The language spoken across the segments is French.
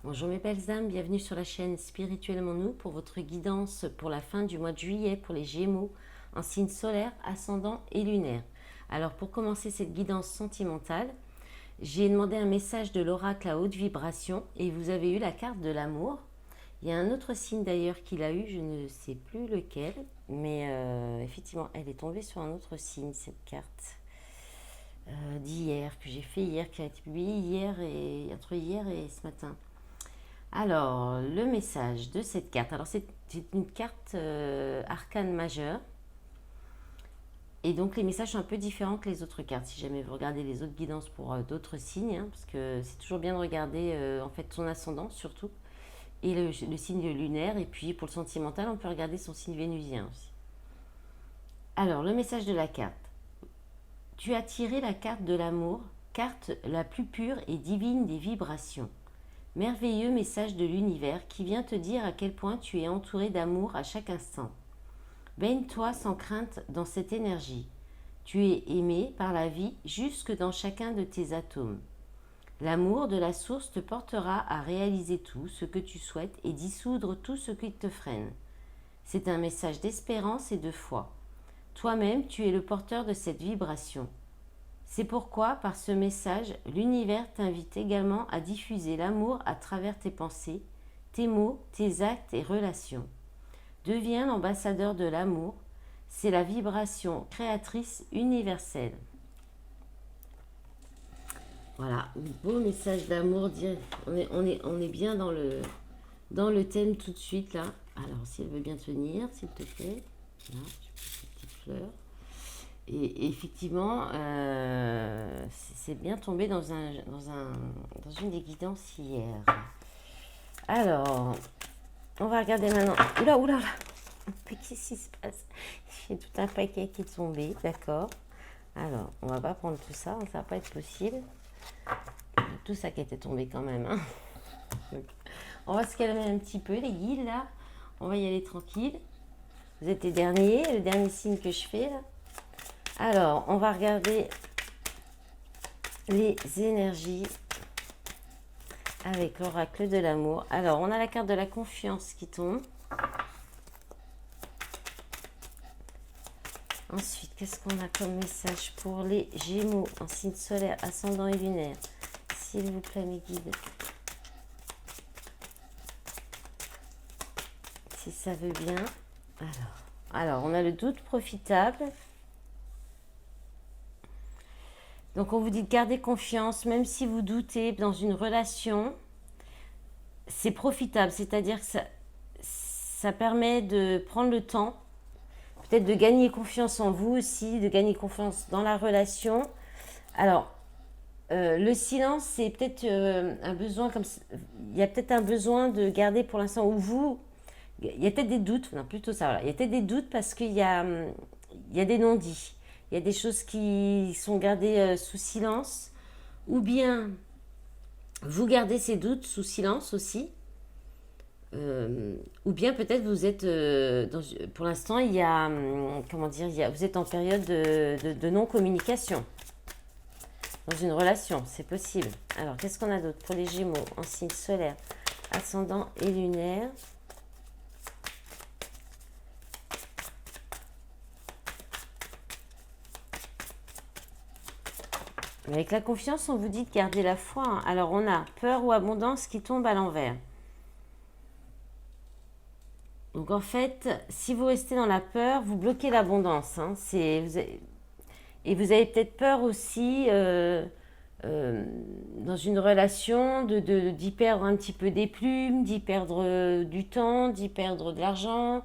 Bonjour mes belles âmes, bienvenue sur la chaîne Spirituellement Nous pour votre guidance pour la fin du mois de juillet pour les Gémeaux en signe solaire, ascendant et lunaire. Alors pour commencer cette guidance sentimentale, j'ai demandé un message de l'oracle à haute vibration et vous avez eu la carte de l'amour. Il y a un autre signe d'ailleurs qu'il a eu, je ne sais plus lequel, mais effectivement elle est tombée sur un autre signe cette carte. D'hier, que j'ai fait hier, qui a été publié hier et entre hier et ce matin. Alors, le message de cette carte. Alors, c'est une carte arcane majeure. Et donc, les messages sont un peu différents que les autres cartes. Si jamais vous regardez les autres guidances pour d'autres signes, hein, parce que c'est toujours bien de regarder en fait son ascendant surtout, et le signe lunaire. Et puis, pour le sentimental, on peut regarder son signe vénusien aussi. Alors, le message de la carte. Tu as tiré la carte de l'amour, carte la plus pure et divine des vibrations. Merveilleux message de l'univers qui vient te dire à quel point tu es entouré d'amour à chaque instant. Baigne-toi sans crainte dans cette énergie. Tu es aimé par la vie jusque dans chacun de tes atomes. L'amour de la source te portera à réaliser tout ce que tu souhaites et dissoudre tout ce qui te freine. C'est un message d'espérance et de foi. Toi-même, tu es le porteur de cette vibration. C'est pourquoi, par ce message, l'univers t'invite également à diffuser l'amour à travers tes pensées, tes mots, tes actes et relations. Deviens l'ambassadeur de l'amour, c'est la vibration créatrice universelle. Voilà, beau message d'amour, on est bien dans le thème tout de suite là. Alors, si elle veut bien tenir, s'il te plaît. Là, je pose cette petite fleur. Et effectivement, c'est bien tombé dans une des guidances hier. Alors, on va regarder maintenant. Oula, oula, oula. Qu'est-ce qui se passe? J'ai tout un paquet qui est tombé, d'accord. Alors, on va pas prendre tout ça, ça va pas être possible. Tout ça qui était tombé quand même. Hein. Donc, on va se calmer un petit peu, les guides, là. On va y aller tranquille. Vous êtes les derniers, le dernier signe que je fais, là. Alors, on va regarder les énergies avec l'oracle de l'amour. Alors, on a la carte de la confiance qui tombe. Ensuite, qu'est-ce qu'on a comme message pour les Gémeaux en signe solaire, ascendant et lunaire? S'il vous plaît, mes guides. Si ça veut bien. Alors, on a le doute profitable. Donc, on vous dit de garder confiance, même si vous doutez dans une relation, c'est profitable. C'est-à-dire que ça permet de prendre le temps, peut-être de gagner confiance en vous aussi, de gagner confiance dans la relation. Alors, le silence, c'est peut-être un besoin, il y a peut-être un besoin de garder pour l'instant, ou vous, il y a peut-être des doutes, non, plutôt ça, voilà. Il y a peut-être des doutes parce qu'il y a des non-dits. Il y a des choses qui sont gardées sous silence, ou bien vous gardez ces doutes sous silence aussi, ou bien peut-être vous êtes, pour l'instant, il y a, comment dire, vous êtes en période de non-communication dans une relation, c'est possible. Alors, qu'est-ce qu'on a d'autre pour les Gémeaux en signe solaire, ascendant et lunaire? Avec la confiance, on vous dit de garder la foi. Hein. Alors, on a peur ou abondance qui tombe à l'envers. Donc, en fait, si vous restez dans la peur, vous bloquez l'abondance. Hein. Et vous avez peut-être peur aussi, dans une relation, d'y perdre un petit peu des plumes, d'y perdre du temps, d'y perdre de l'argent.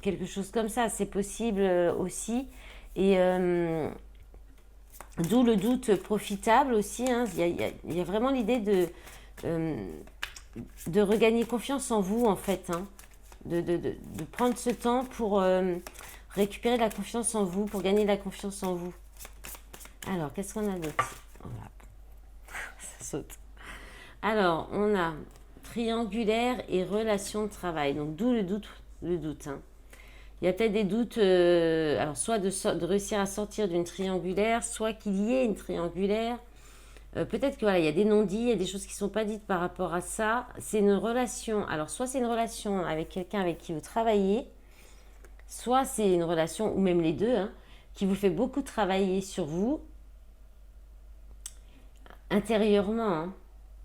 Quelque chose comme ça, c'est possible aussi. Et... d'où le doute profitable aussi. Hein. Il y a vraiment l'idée de regagner confiance en vous, en fait. Hein. De prendre ce temps pour récupérer la confiance en vous, pour gagner la confiance en vous. Alors, qu'est-ce qu'on a d'autre? Voilà. Ça saute. Alors, on a triangulaire et relation de travail. Donc, d'où le doute. Hein. Il y a peut-être des doutes, alors soit de réussir à sortir d'une triangulaire, soit qu'il y ait une triangulaire, Peut-être que voilà, il y a des non-dits, il y a des choses qui ne sont pas dites par rapport à ça. C'est une relation. Alors, soit c'est une relation avec quelqu'un avec qui vous travaillez, soit c'est une relation, ou même les deux, hein, qui vous fait beaucoup travailler sur vous intérieurement. Hein.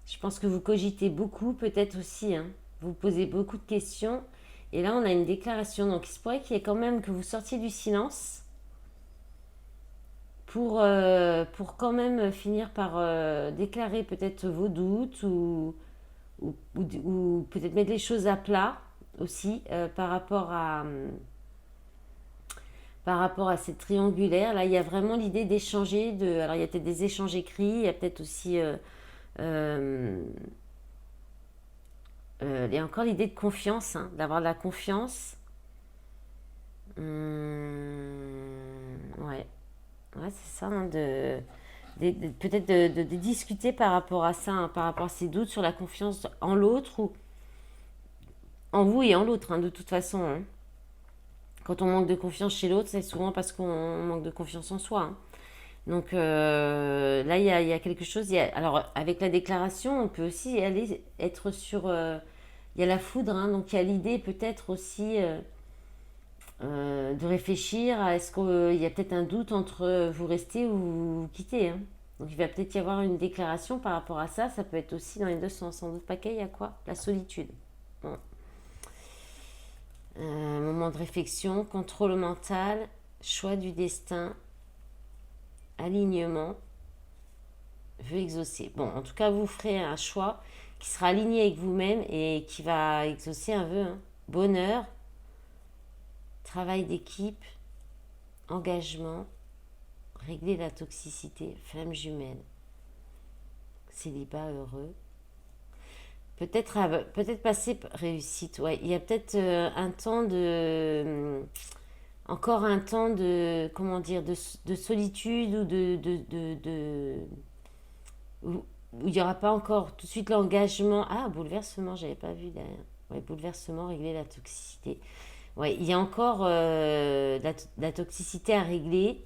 Je pense que vous cogitez beaucoup, peut-être aussi. Hein. Vous posez beaucoup de questions. Et là, on a une déclaration. Donc, il se pourrait qu'il y ait quand même que vous sortiez du silence pour quand même finir par déclarer peut-être vos doutes ou peut-être mettre les choses à plat aussi par rapport à cette triangulaire. Là, il y a vraiment l'idée d'échanger. Alors, il y a peut-être des échanges écrits, il y a peut-être aussi... il y a encore l'idée de confiance, hein, d'avoir de la confiance. Ouais. Ouais, c'est ça, hein, peut-être de discuter par rapport à ça, hein, par rapport à ces doutes sur la confiance en l'autre ou en vous et en l'autre, hein, de toute façon. Hein. Quand on manque de confiance chez l'autre, c'est souvent parce qu'on manque de confiance en soi. Hein. Donc là, il y a quelque chose. Alors, avec la déclaration, on peut aussi être sur. Il y a la foudre, hein, donc il y a l'idée peut-être aussi de réfléchir à est-ce qu'il y a peut-être un doute entre vous rester ou vous quitter. Hein. Donc il va peut-être y avoir une déclaration par rapport à ça. Ça peut être aussi dans les deux sens. Sans doute paquet, il y a quoi? La solitude. Bon. Moment de réflexion, contrôle mental, choix du destin, alignement, vœu exaucé. Bon, en tout cas, vous ferez un choix qui sera aligné avec vous-même et qui va exaucer un vœu. Hein. Bonheur, travail d'équipe, engagement, régler la toxicité, flamme jumelle, célibat heureux. Peut-être passer réussite. Ouais, il y a peut-être un temps de encore un temps de comment dire de solitude ou où il n'y aura pas encore tout de suite l'engagement. Ah, bouleversement, j'avais pas vu derrière. Ouais, bouleversement, régler la toxicité. Ouais, il y a encore la toxicité à régler.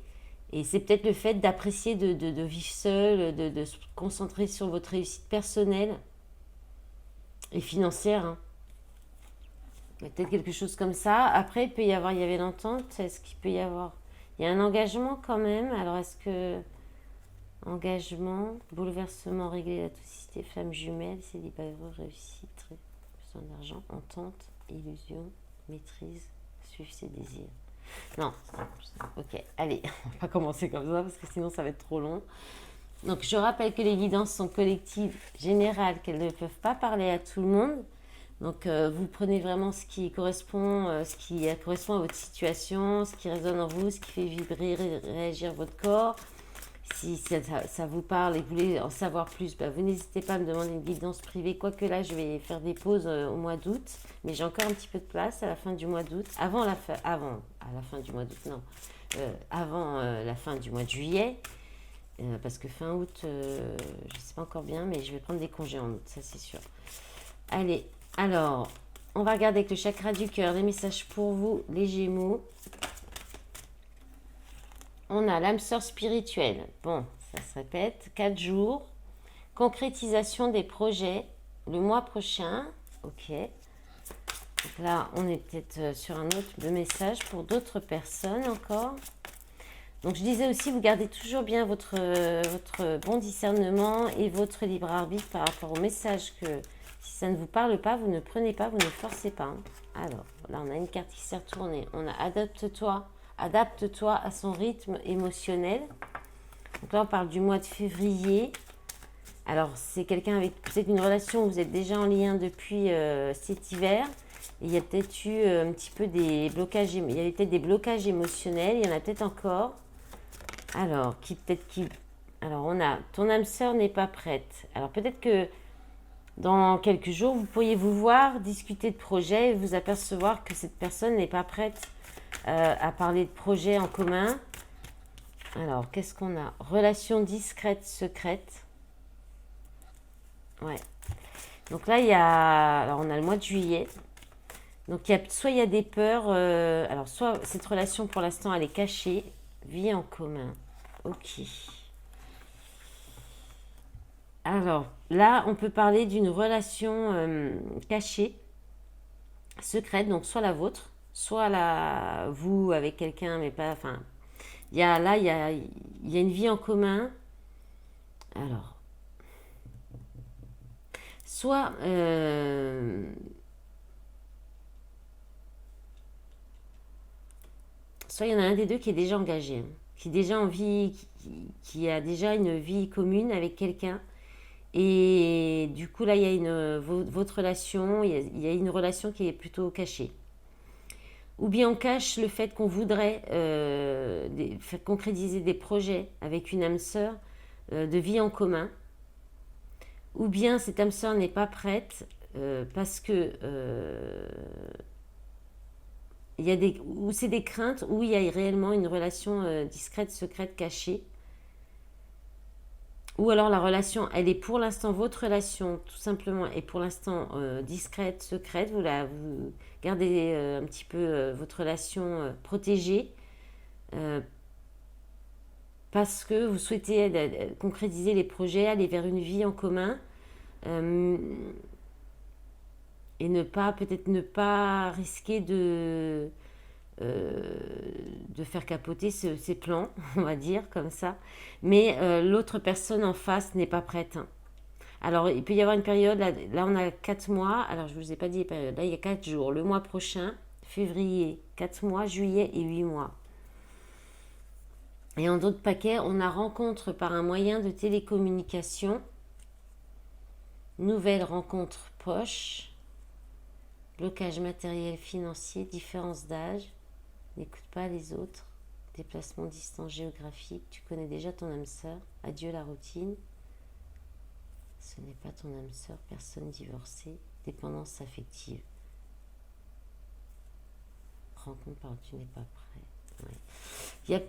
Et c'est peut-être le fait d'apprécier de vivre seul, de se concentrer sur votre réussite personnelle et financière. Hein. Il y a peut-être quelque chose comme ça. Après, il y avait l'entente. Est-ce qu'il peut y avoir... Il y a un engagement quand même. Alors, est-ce que... Engagement, bouleversement, régler la toxicité, flamme jumelle, célibat heureux, réussite, besoin d'argent, entente, illusion, maîtrise, suivre ses désirs. Non, ok, allez, on va pas commencer comme ça parce que sinon ça va être trop long. Donc je rappelle que les guidances sont collectives, générales, qu'elles ne peuvent pas parler à tout le monde. Donc vous prenez vraiment ce qui correspond à votre situation, ce qui résonne en vous, ce qui fait vibrer, réagir votre corps. Si ça vous parle et que vous voulez en savoir plus, vous n'hésitez pas à me demander une guidance privée. Quoique là, je vais faire des pauses au mois d'août, mais j'ai encore un petit peu de place à la fin du mois d'août. À la fin du mois d'août, non. Avant la fin du mois de juillet, parce que fin août, je ne sais pas encore bien, mais je vais prendre des congés en août, ça c'est sûr. Allez, alors, on va regarder avec le chakra du cœur, des messages pour vous, les Gémeaux. On a l'âme sœur spirituelle. Bon, ça se répète. 4 jours. Concrétisation des projets le mois prochain. Ok. Donc là, on est peut-être sur un autre message pour d'autres personnes encore. Donc je disais aussi, vous gardez toujours bien votre bon discernement et votre libre arbitre par rapport au message que si ça ne vous parle pas, vous ne prenez pas, vous ne forcez pas. Hein. Alors, là, on a une carte qui s'est retournée. On a adapte-toi à son rythme émotionnel. Donc là, on parle du mois de février. Alors, c'est quelqu'un avec peut-être une relation où vous êtes déjà en lien depuis cet hiver. Et il y a peut-être eu un petit peu des blocages. Il y avait peut-être des blocages émotionnels. Il y en a peut-être encore. Alors, alors, on a ton âme sœur n'est pas prête. Alors, peut-être que dans quelques jours, vous pourriez vous voir, discuter de projet et vous apercevoir que cette personne n'est pas prête à parler de projets en commun. Alors, qu'est-ce qu'on a? Relation discrète, secrète. Ouais. Donc là, alors on a le mois de juillet. Donc, soit il y a des peurs. Alors, soit cette relation, pour l'instant, elle est cachée. Vie en commun. Ok. Alors, là, on peut parler d'une relation cachée, secrète, donc soit la vôtre, soit la vous avec quelqu'un, mais pas. Enfin, il y a une vie en commun. Alors, soit soit il y en a un des deux qui est déjà engagé, hein, qui est déjà en vie, qui a déjà une vie commune avec quelqu'un. Et du coup, là, il y a votre relation, il y a une relation qui est plutôt cachée. Ou bien on cache le fait qu'on voudrait faire concrétiser des projets avec une âme sœur de vie en commun. Ou bien cette âme sœur n'est pas prête parce que il y a ou c'est des craintes, ou il y a réellement une relation discrète, secrète, cachée. Ou alors la relation, elle est pour l'instant, votre relation, tout simplement, est pour l'instant discrète, secrète. Vous gardez un petit peu votre relation protégée euh, parce que vous souhaitez concrétiser les projets, aller vers une vie en commun euh, et peut-être ne pas risquer euh, de faire capoter ses plans, on va dire comme ça. Mais l'autre personne en face n'est pas prête, hein. Alors, il peut y avoir une période, là on a 4 mois, alors je ne vous ai pas dit les périodes, là il y a 4 jours, le mois prochain, février, 4 mois, juillet et 8 mois. Et en d'autres paquets, on a rencontre par un moyen de télécommunication, nouvelle rencontre proche, blocage matériel financier, différence d'âge, n'écoute pas les autres, déplacement distance géographique, tu connais déjà ton âme sœur, adieu la routine, ce n'est pas ton âme sœur, personne divorcée, dépendance affective. Rencontre par tu n'es pas prêt. Ouais. Il y a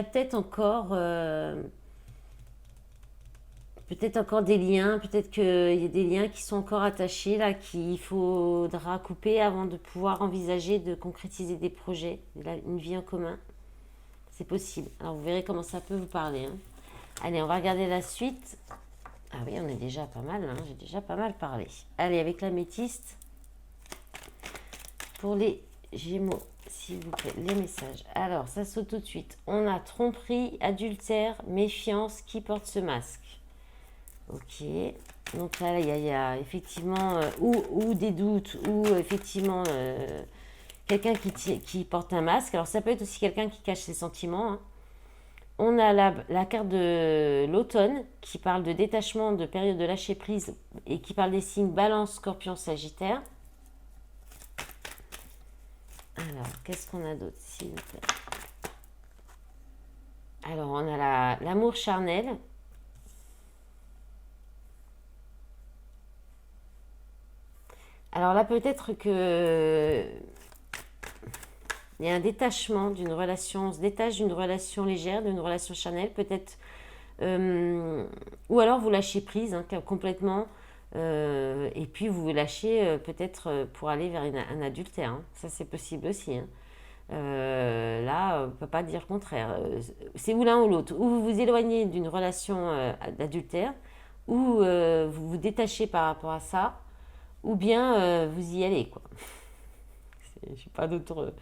peut-être encore des liens, peut-être qu'il y a des liens qui sont encore attachés là, qu'il faudra couper avant de pouvoir envisager de concrétiser des projets, une vie en commun. C'est possible. Alors vous verrez comment ça peut vous parler, hein. Allez, on va regarder la suite. Ah oui, on est déjà pas mal, hein. J'ai déjà pas mal parlé. Allez, avec l'améthyste, pour les Gémeaux, s'il vous plaît, les messages. Alors, ça saute tout de suite. On a tromperie, adultère, méfiance, qui porte ce masque. Ok. Donc là, il y a effectivement ou des doutes, ou effectivement quelqu'un qui porte un masque. Alors, ça peut être aussi quelqu'un qui cache ses sentiments, hein. On a la carte de l'automne qui parle de détachement, de période de lâcher prise et qui parle des signes Balance, Scorpion, Sagittaire. Alors, qu'est-ce qu'on a d'autre, s'il vous plaît? Alors, on a l'amour charnel. Alors là, peut-être que il y a un détachement d'une relation, on se détache d'une relation légère, d'une relation charnelle, peut-être, ou alors vous lâchez prise, hein, complètement, et puis vous vous lâchez peut-être pour aller vers un adultère, hein. Ça c'est possible aussi, hein. Là, on ne peut pas dire le contraire. C'est ou l'un ou l'autre. Ou vous vous éloignez d'une relation d'adultère, ou vous vous détachez par rapport à ça, ou bien vous y allez, quoi. Je ne sais pas d'autre.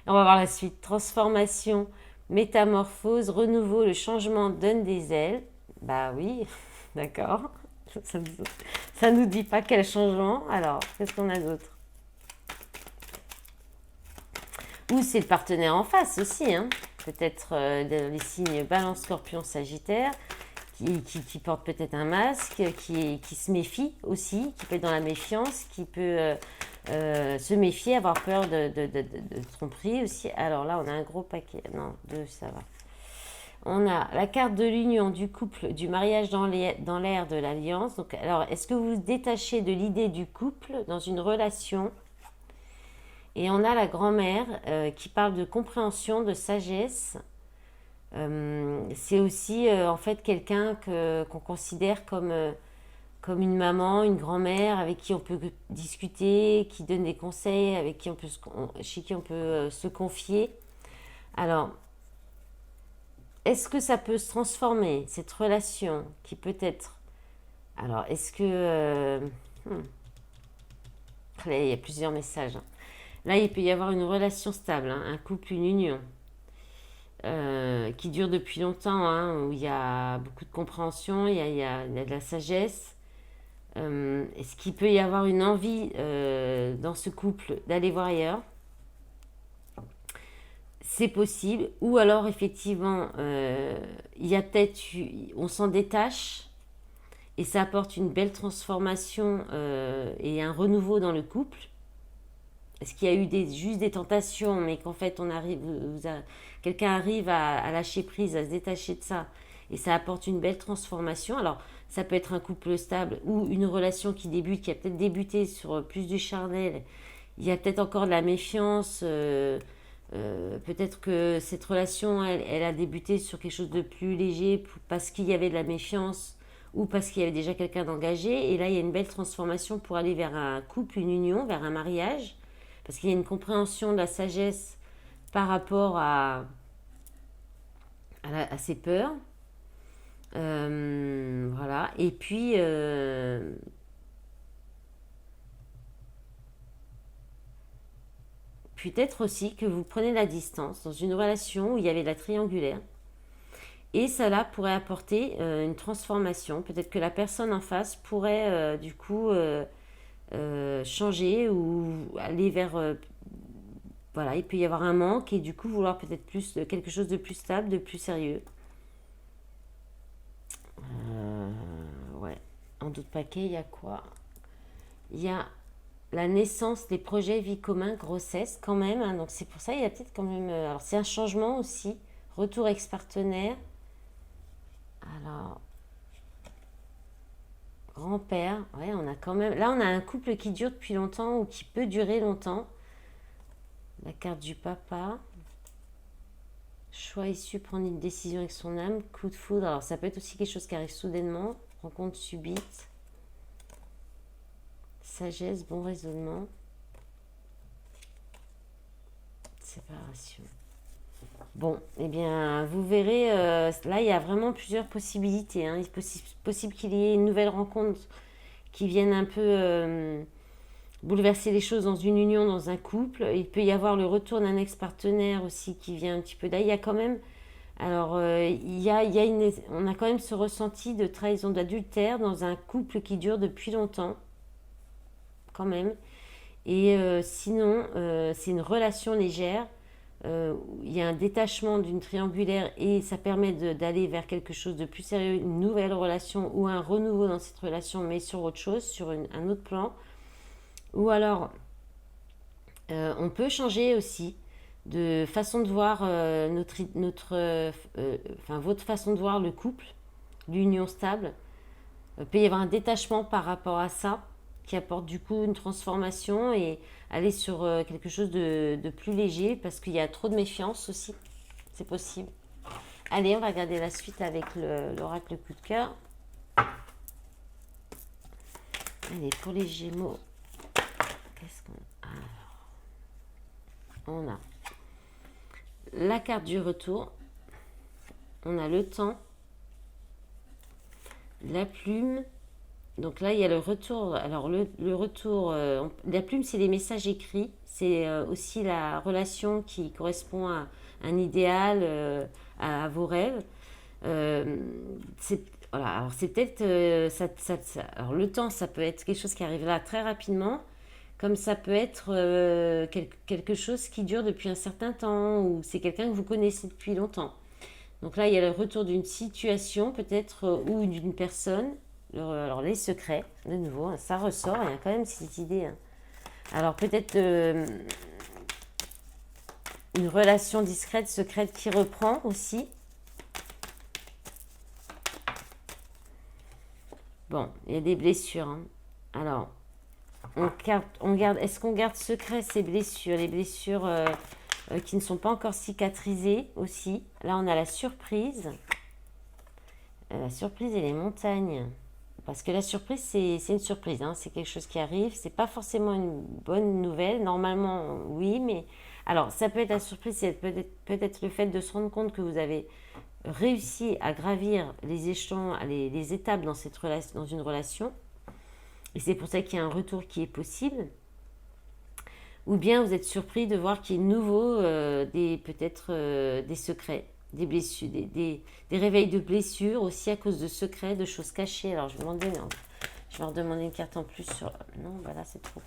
On va voir la suite. Transformation, métamorphose, renouveau, le changement donne des ailes. Bah oui, d'accord. Ça nous dit pas quel changement. Alors, qu'est-ce qu'on a d'autre? Ou c'est le partenaire en face aussi, hein. Peut-être les signes Balance, Scorpion, Sagittaire, qui porte peut-être un masque, qui se méfie aussi, qui peut être dans la méfiance, qui peut se méfier, avoir peur de tromperie aussi. Alors là, on a un gros paquet. Non, deux, ça va. On a la carte de l'union, du couple, du mariage dans l'air, de l'alliance. Donc, alors, est-ce que vous vous détachez de l'idée du couple dans une relation? Et on a la grand-mère qui parle de compréhension, de sagesse. C'est aussi en fait quelqu'un qu'on considère comme une maman, une grand-mère avec qui on peut discuter, qui donne des conseils, avec qui chez qui on peut se confier. Alors, est-ce que ça peut se transformer, cette relation qui peut être... Alors, est-ce que... Là, il y a plusieurs messages. Là, il peut y avoir une relation stable, hein, un couple, une union, qui dure depuis longtemps, hein, où il y a beaucoup de compréhension, il y a de la sagesse. Est-ce qu'il peut y avoir une envie dans ce couple d'aller voir ailleurs? C'est possible. Ou alors, effectivement, il y a peut-être... On s'en détache et ça apporte une belle transformation et un renouveau dans le couple. Est-ce qu'il y a eu juste des tentations, mais qu'en fait, quelqu'un arrive à lâcher prise, à se détacher de ça, et ça apporte une belle transformation. Alors, ça peut être un couple stable ou une relation qui débute, qui a peut-être débuté sur plus du charnel. Il y a peut-être encore de la méfiance. Peut-être que cette relation, elle a débuté sur quelque chose de plus léger parce qu'il y avait de la méfiance ou parce qu'il y avait déjà quelqu'un d'engagé. Et là, il y a une belle transformation pour aller vers un couple, une union, vers un mariage. Parce qu'il y a une compréhension de la sagesse par rapport à ses peurs. Voilà. Et puis, peut-être aussi que vous prenez la distance dans une relation où il y avait de la triangulaire. Et cela pourrait apporter une transformation. Peut-être que la personne en face pourrait du coup changer ou aller vers... voilà, il peut y avoir un manque et du coup vouloir peut-être plus de quelque chose de plus stable, de plus sérieux. Ouais. En d'autres paquets, il y a quoi? Il y a la naissance, les projets, vie commune, grossesse quand même, hein. Donc c'est pour ça, il y a peut-être quand même... alors c'est un changement aussi. Retour ex-partenaire. Alors, grand-père, ouais, on a quand même... Là, on a un couple qui dure depuis longtemps ou qui peut durer longtemps. La carte du papa. Choix issu, prendre une décision avec son âme. Coup de foudre. Alors, ça peut être aussi quelque chose qui arrive soudainement. Rencontre subite. Sagesse, bon raisonnement. Séparation. Bon, eh bien, vous verrez, là, il y a vraiment plusieurs possibilités, hein. Il est possible qu'il y ait une nouvelle rencontre qui vienne un peu bouleverser les choses dans une union, dans un couple. Il peut y avoir le retour d'un ex-partenaire aussi qui vient un petit peu. Là, il y a quand même... Alors, on a quand même ce ressenti de trahison, d'adultère dans un couple qui dure depuis longtemps, quand même. Et sinon, c'est une relation légère. Il y a un détachement d'une triangulaire et ça permet d'aller vers quelque chose de plus sérieux, une nouvelle relation ou un renouveau dans cette relation, mais sur autre chose, sur un autre plan. Ou alors, on peut changer aussi de façon de voir votre façon de voir le couple, l'union stable. Il peut y avoir un détachement par rapport à ça qui apporte du coup une transformation et aller sur quelque chose de plus léger parce qu'il y a trop de méfiance aussi. C'est possible. Allez, on va regarder la suite avec l'oracle coup de cœur. Allez, pour les Gémeaux, qu'est-ce qu'on a? Alors, on a la carte du retour. On a le temps. La plume. Donc là, il y a le retour. Alors, le retour, la plume, c'est les messages écrits. C'est aussi la relation qui correspond à un idéal, à vos rêves. Voilà, alors c'est peut-être... alors, le temps, ça peut être quelque chose qui arrive là très rapidement, comme ça peut être quelque chose qui dure depuis un certain temps, ou c'est quelqu'un que vous connaissez depuis longtemps. Donc là, il y a le retour d'une situation, peut-être, ou d'une personne. Alors, les secrets, de nouveau, hein, ça ressort, il y a quand même cette idée. Hein. Alors, peut-être une relation discrète, secrète qui reprend aussi. Bon, il y a des blessures. Hein. Alors, on garde, est-ce qu'on garde secret ces blessures? Les blessures qui ne sont pas encore cicatrisées aussi. Là, on a la surprise. La surprise et les montagnes. Parce que la surprise, c'est une surprise, hein. C'est quelque chose qui arrive. C'est pas forcément une bonne nouvelle. Normalement, oui, mais... Alors, ça peut être la surprise, c'est peut-être le fait de se rendre compte que vous avez réussi à gravir les échelons, les étapes dans, dans une relation, et c'est pour ça qu'il y a un retour qui est possible, ou bien vous êtes surpris de voir qu'il y a de nouveau peut-être des secrets, des blessures, des réveils de blessures aussi à cause de secrets, de choses cachées. Alors je vais demander, non, je vais redemander une carte en plus sur... Non, bah là c'est trop.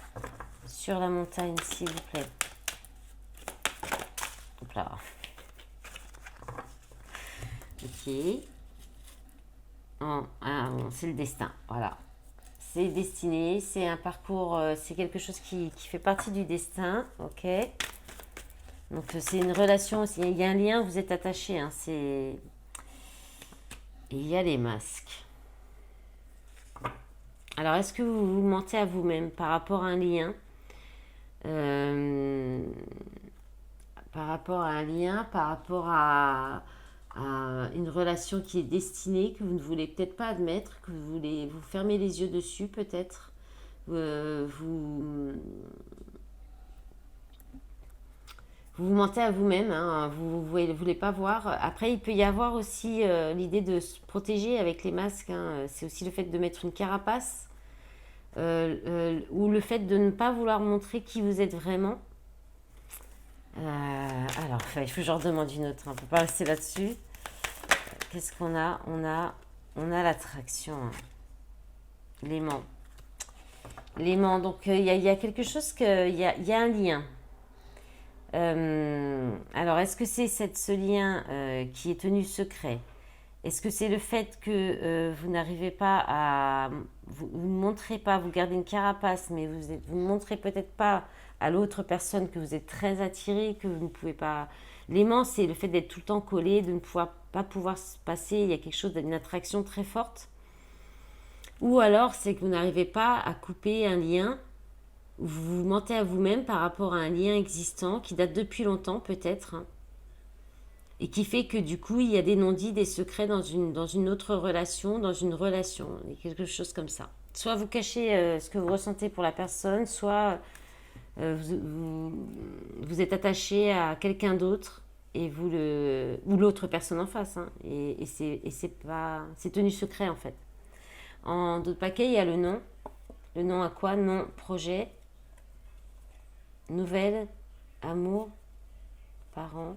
Sur la montagne, s'il vous plaît. Hop là. Ok. C'est le destin, voilà. C'est destiné, c'est un parcours, c'est quelque chose qui fait partie du destin, ok. Donc c'est une relation, il y a un lien, vous êtes attaché, hein, c'est... Il y a les masques. Alors est-ce que vous vous mentez à vous-même par rapport à un lien par rapport à un lien, par rapport à une relation qui est destinée, que vous ne voulez peut-être pas admettre, que vous voulez vous fermer les yeux dessus peut-être, vous mentez à vous-même, hein, vous ne voulez pas voir. Après, il peut y avoir aussi l'idée de se protéger avec les masques, hein. C'est aussi le fait de mettre une carapace, ou le fait de ne pas vouloir montrer qui vous êtes vraiment. Alors, il faut que je redemande une autre, hein, on ne peut pas rester là-dessus. Qu'est-ce qu'on a ? On a l'attraction, hein. L'aimant. L'aimant, donc il y a quelque chose, il y a un lien. Alors, est-ce que c'est ce lien qui est tenu secret ? Est-ce que c'est le fait que vous n'arrivez pas à... Vous ne montrez pas, vous gardez une carapace, mais vous ne montrez peut-être pas à l'autre personne que vous êtes très attiré, que vous ne pouvez pas... L'aimant, c'est le fait d'être tout le temps collé, de ne pas pouvoir se passer, il y a quelque chose d'une attraction très forte. Ou alors, c'est que vous n'arrivez pas à couper un lien, vous vous mentez à vous-même par rapport à un lien existant qui date depuis longtemps peut-être, hein, et qui fait que du coup, il y a des non-dits, des secrets dans une autre relation, dans une relation, quelque chose comme ça. Soit vous cachez ce que vous ressentez pour la personne, soit vous êtes attaché à quelqu'un d'autre et ou l'autre personne en face, hein, et c'est tenu secret en fait. En d'autres paquets, il y a le nom. Le nom à quoi ? Nom, projet, nouvelle, amour, parents.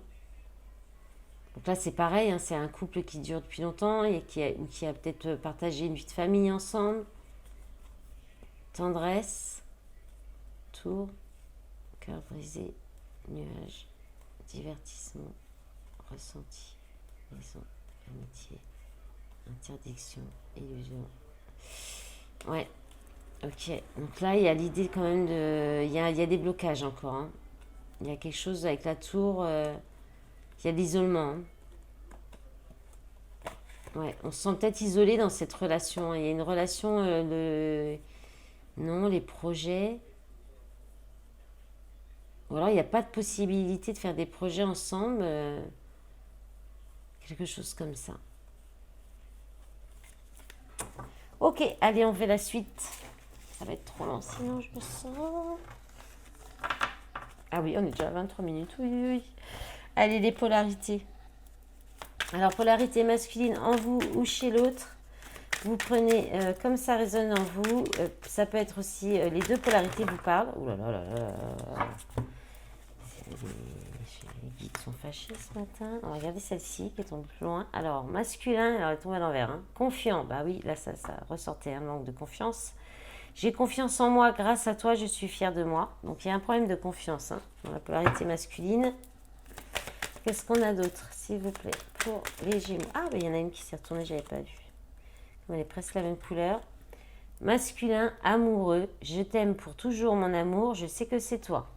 Donc là, c'est pareil, hein, c'est un couple qui dure depuis longtemps et qui a peut-être partagé une vie de famille ensemble. Tendresse, tour, cœur brisé, nuage, divertissement, ressenti, maison, amitié, interdiction, illusion. Ouais, ok. Donc là, il y a l'idée quand même de... Il y a des blocages encore, hein. Il y a quelque chose avec la tour... il y a de l'isolement, hein. Ouais, on se sent peut-être isolé dans cette relation, hein. Il y a une relation Non, les projets... Ou alors, il n'y a pas de possibilité de faire des projets ensemble. Quelque chose comme ça. Ok, allez, on fait la suite. Ça va être trop long, sinon je me sens... Ah oui, on est déjà à 23 minutes. Oui, oui, oui. Allez, les polarités. Alors, polarité masculine en vous ou chez l'autre. Vous prenez, comme ça résonne en vous, ça peut être aussi, les deux polarités vous parlent. Ouh là là là là. Les guides sont fâchés ce matin. On va regarder celle-ci qui est tombée plus loin. Alors, masculin, alors elle est tombée à l'envers, hein. Confiant, bah oui, là ça ressortait un manque de confiance. J'ai confiance en moi, grâce à toi, je suis fière de moi. Donc il y a un problème de confiance, hein, dans la polarité masculine. Qu'est-ce qu'on a d'autre, s'il vous plaît, pour les Gémeaux? Ah, il y en a une qui s'est retournée, je n'avais pas vu. Elle est presque la même couleur. Masculin, amoureux, je t'aime pour toujours mon amour, je sais que c'est toi.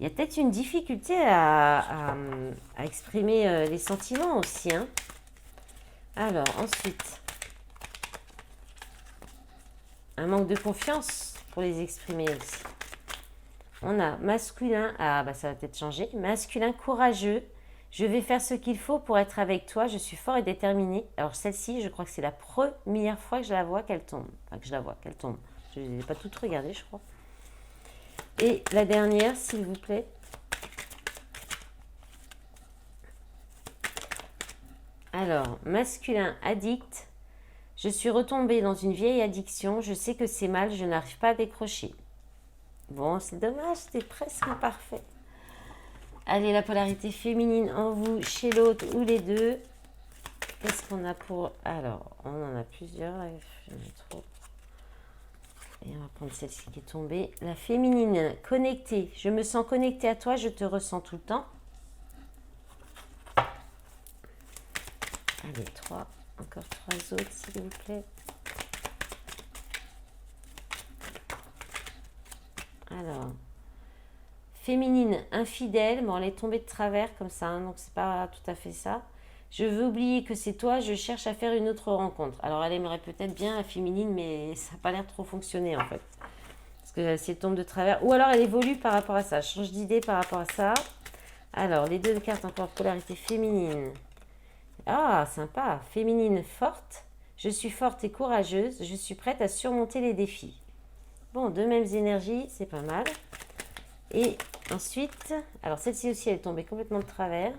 Il y a peut-être une difficulté à exprimer les sentiments aussi, hein. Alors, ensuite, un manque de confiance pour les exprimer aussi. On a masculin, ah bah ça va peut-être changer, masculin courageux, je vais faire ce qu'il faut pour être avec toi, je suis fort et déterminé. Alors celle-ci, je crois que c'est la première fois que je la vois qu'elle tombe. Enfin, que je la vois qu'elle tombe. Je n'ai pas toutes regardées, je crois. Et la dernière, s'il vous plaît. Alors, masculin addict. Je suis retombée dans une vieille addiction. Je sais que c'est mal, je n'arrive pas à décrocher. Bon, c'est dommage, c'était presque parfait. Allez, la polarité féminine en vous, chez l'autre ou les deux. Qu'est-ce qu'on a pour... Alors, on en a plusieurs. Là. Il y en a trop. Et on va prendre celle-ci qui est tombée. La féminine, connectée. Je me sens connectée à toi, je te ressens tout le temps. Allez, encore 3 autres, s'il vous plaît. Alors, féminine, infidèle. Bon, elle est tombée de travers comme ça, hein, donc c'est pas tout à fait ça. Je veux oublier que c'est toi, je cherche à faire une autre rencontre. Alors, elle aimerait peut-être bien la féminine, mais ça n'a pas l'air trop fonctionner en fait. Parce que si elle tombe de travers. Ou alors, elle évolue par rapport à ça. Change d'idée par rapport à ça. Alors, les deux cartes encore, polarité féminine. Ah, sympa. Féminine forte. Je suis forte et courageuse. Je suis prête à surmonter les défis. Bon, deux mêmes énergies, c'est pas mal. Et ensuite, alors celle-ci aussi, elle est tombée complètement de travers.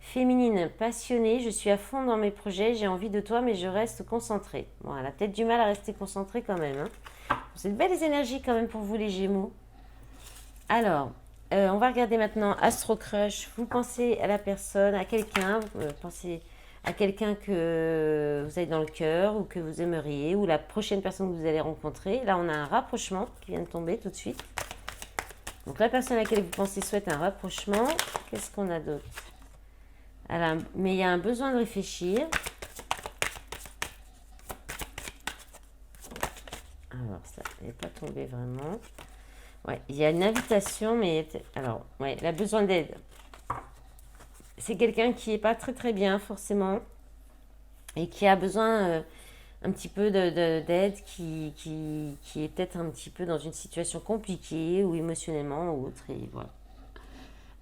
Féminine, passionnée, je suis à fond dans mes projets, j'ai envie de toi, mais je reste concentrée. Bon, elle a peut-être du mal à rester concentrée quand même. Hein. C'est de belles énergies quand même pour vous les Gémeaux. Alors, on va regarder maintenant Astro Crush. Vous pensez à la personne, à quelqu'un, pensez à quelqu'un que vous avez dans le cœur ou que vous aimeriez, ou la prochaine personne que vous allez rencontrer. Là, on a un rapprochement qui vient de tomber tout de suite. Donc, la personne à laquelle vous pensez souhaite un rapprochement. Qu'est-ce qu'on a d'autre? Mais il y a un besoin de réfléchir. Alors, ça n'est pas tombé vraiment. Ouais, il y a une invitation, mais... Alors, ouais, elle a besoin d'aide. C'est quelqu'un qui n'est pas très très bien, forcément. Et qui a besoin un petit peu d'aide, qui est peut-être un petit peu dans une situation compliquée, ou émotionnellement, ou autre. Et voilà.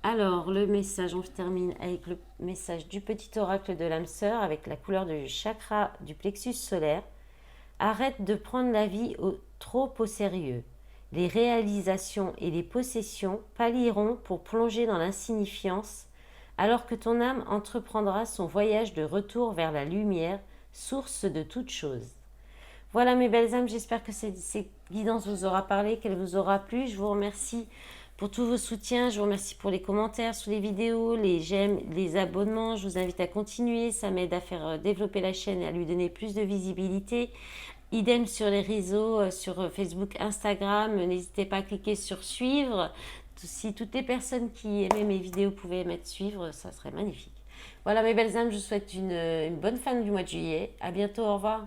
Alors, le message, on termine avec le message du petit oracle de l'âme sœur avec la couleur du chakra du plexus solaire. Arrête de prendre la vie trop au sérieux. Les réalisations et les possessions pallieront pour plonger dans l'insignifiance, alors que ton âme entreprendra son voyage de retour vers la lumière, source de toutes choses. Voilà mes belles âmes, j'espère que ces guidances vous aura parlé, qu'elles vous aura plu. Je vous remercie pour tous vos soutiens, je vous remercie pour les commentaires sous les vidéos, les j'aime, les abonnements. Je vous invite à continuer, ça m'aide à faire développer la chaîne et à lui donner plus de visibilité. Idem sur les réseaux, sur Facebook, Instagram, n'hésitez pas à cliquer sur suivre. Si toutes les personnes qui aimaient mes vidéos pouvaient mettre suivre, ça serait magnifique. Voilà mes belles âmes, je vous souhaite une bonne fin du mois de juillet. À bientôt, au revoir.